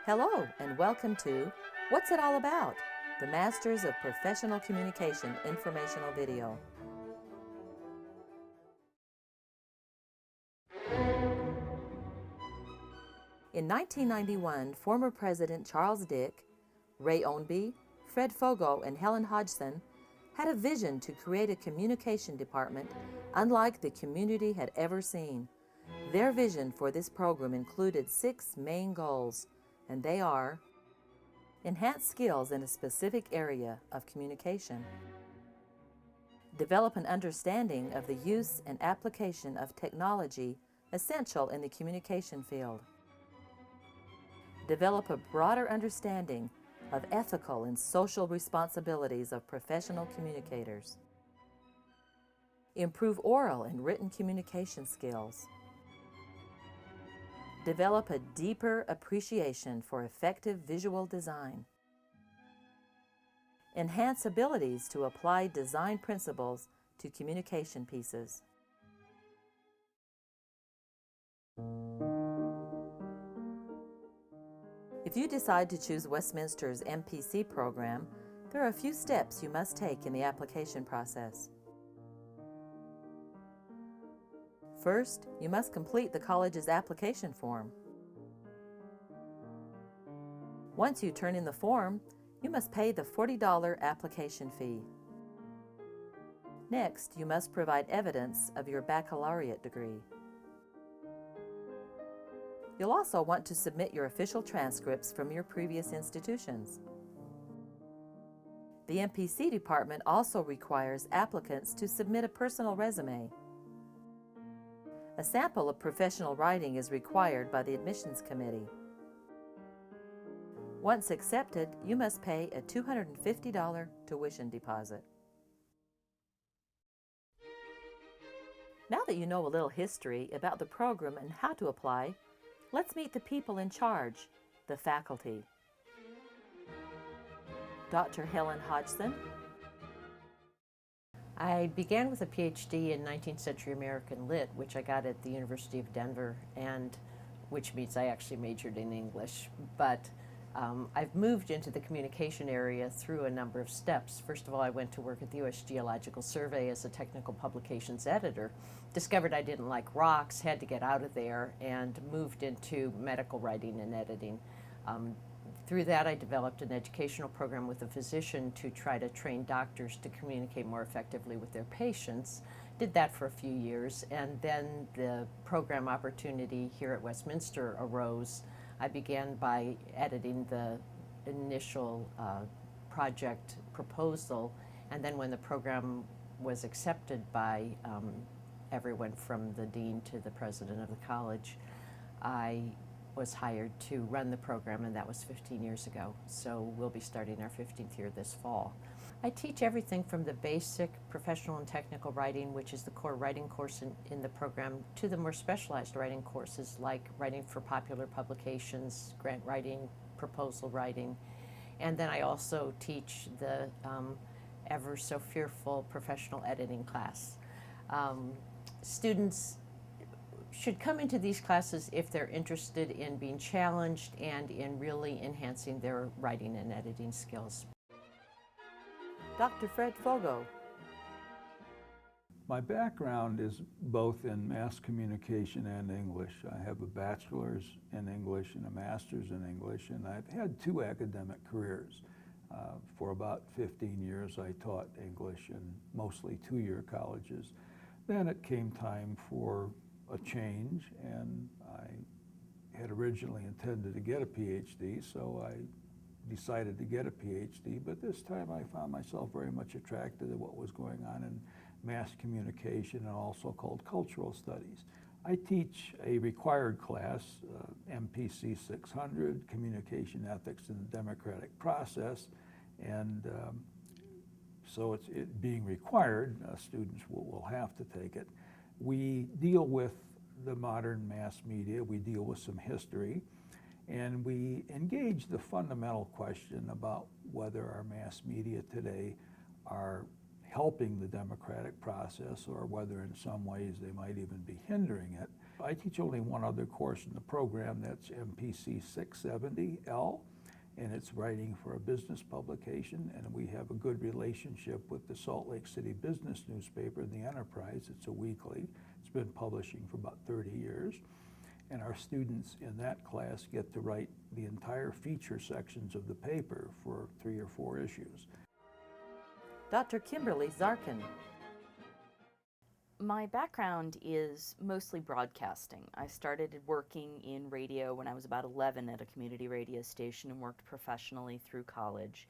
Hello and welcome to What's It All About? The Masters of Professional Communication Informational Video. In 1991, former President Charles Dick, Ray Ownby, Fred Fogo, and Helen Hodgson had a vision to create a communication department unlike the community had ever seen. Their vision for this program included 6 main goals, and they are: enhance skills in a specific area of communication, develop an understanding of the use and application of technology essential in the communication field, develop a broader understanding of ethical and social responsibilities of professional communicators, improve oral and written communication skills, develop a deeper appreciation for effective visual design, enhance abilities to apply design principles to communication pieces. If you decide to choose Westminster's MPC program, there are a few steps you must take in the application process. First, you must complete the college's application form. Once you turn in the form, you must pay the $40 application fee. Next, you must provide evidence of your baccalaureate degree. You'll also want to submit your official transcripts from your previous institutions. The MPC department also requires applicants to submit a personal resume. A sample of professional writing is required by the admissions committee. Once accepted, you must pay a $250 tuition deposit. Now that you know a little history about the program and how to apply, let's meet the people in charge, the faculty. Dr. Helen Hodgson. I began with a PhD in 19th century American Lit, which I got at the University of Denver, and which means I actually majored in English. But I've moved into the communication area through a number of steps. First of all, I went to work at the U.S. Geological Survey as a technical publications editor, discovered I didn't like rocks, had to get out of there, and moved into medical writing and editing. Through that, I developed an educational program with a physician to try to train doctors to communicate more effectively with their patients. Did that for a few years, and then the program opportunity here at Westminster arose. I began by editing the initial project proposal, and then when the program was accepted by everyone from the dean to the president of the college, I was hired to run the program, and that was 15 years ago. So we'll be starting our 15th year this fall. I teach everything from the basic professional and technical writing, which is the core writing course in the program, to the more specialized writing courses like writing for popular publications, grant writing, proposal writing. And then I also teach the ever so fearful professional editing class. Students should come into these classes if they're interested in being challenged and in really enhancing their writing and editing skills. Dr. Fred Fogo. My background is both in mass communication and English. I have a bachelor's in English and a master's in English, and I've had 2 academic careers. For about 15 years, I taught English in mostly 2-year colleges. Then it came time for a change, and I had originally intended to get a PhD, so I decided to get a PhD, but this time I found myself very much attracted to what was going on in mass communication and also called cultural studies. I teach a required class, MPC 600, Communication Ethics in the Democratic Process, and so it's being required, students will have to take it. We deal with the modern mass media, we deal with some history, and we engage the fundamental question about whether our mass media today are helping the democratic process or whether in some ways they might even be hindering it. I teach only one other course in the program, that's MPC 670L, and it's writing for a business publication, and we have a good relationship with the Salt Lake City business newspaper, The Enterprise. It's a weekly. It's been publishing for about 30 years. And our students in that class get to write the entire feature sections of the paper for 3 or 4 issues. Dr. Kimberly Zarkin. My background is mostly broadcasting. I started working in radio when I was about 11 at a community radio station and worked professionally through college.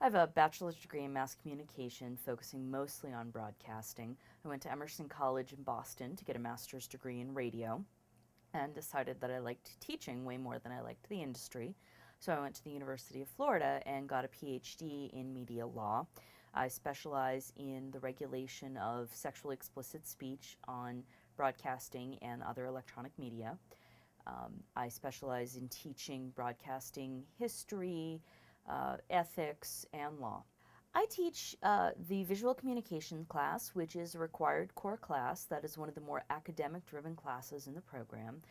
I have a bachelor's degree in mass communication, focusing mostly on broadcasting. I went to Emerson College in Boston to get a master's degree in radio and decided that I liked teaching way more than I liked the industry. So I went to the University of Florida and got a PhD in media law. I specialize in the regulation of sexually explicit speech on broadcasting and other electronic media. I specialize in teaching broadcasting history, ethics, and law. I teach the visual communication class, which is a required core class that is one of the more academic-driven classes in the program.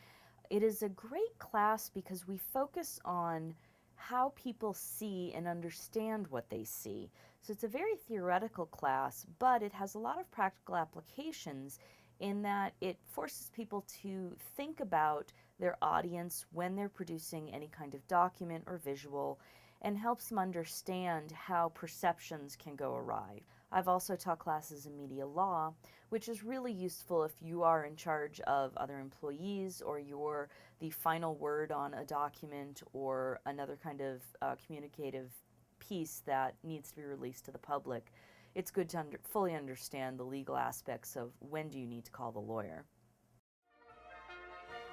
It is a great class because we focus on how people see and understand what they see. So it's a very theoretical class, but it has a lot of practical applications in that it forces people to think about their audience when they're producing any kind of document or visual, and helps them understand how perceptions can go awry. I've also taught classes in media law, which is really useful if you are in charge of other employees or you're the final word on a document or another kind of communicative piece that needs to be released to the public. It's good to fully understand the legal aspects of when do you need to call the lawyer.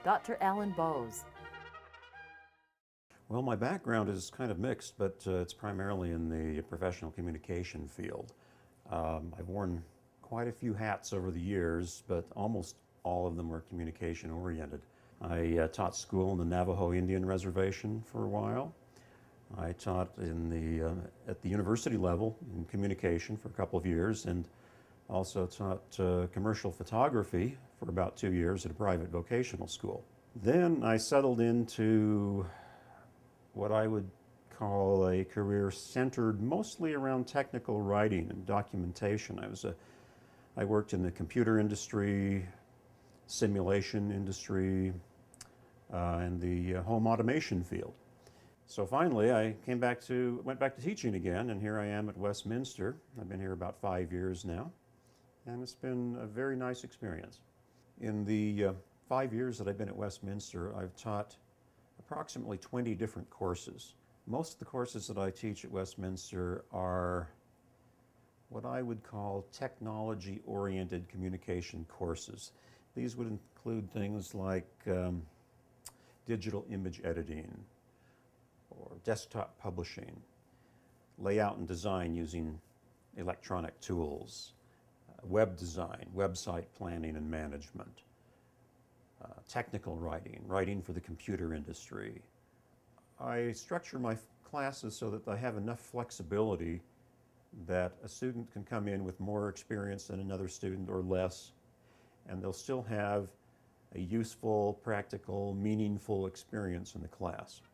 Dr. Alan Bowes. Well, my background is kind of mixed, but it's primarily in the professional communication field. I've worn quite a few hats over the years, but almost all of them were communication oriented. I taught school in the Navajo Indian Reservation for a while. I taught at the university level in communication for a couple of years, and also taught commercial photography for about 2 years at a private vocational school. Then I settled into what I would call a career centered mostly around technical writing and documentation. I worked in the computer industry, simulation industry, and the home automation field. So finally, I went back to teaching again, and here I am at Westminster. I've been here about 5 years now, and it's been a very nice experience. In the 5 years that I've been at Westminster, I've taught approximately 20 different courses. Most of the courses that I teach at Westminster are what I would call technology-oriented communication courses. These would include things like digital image editing or desktop publishing, layout and design using electronic tools, web design, website planning and management, technical writing, writing for the computer industry. I structure my classes so that I have enough flexibility that a student can come in with more experience than another student or less, and they'll still have a useful, practical, meaningful experience in the class.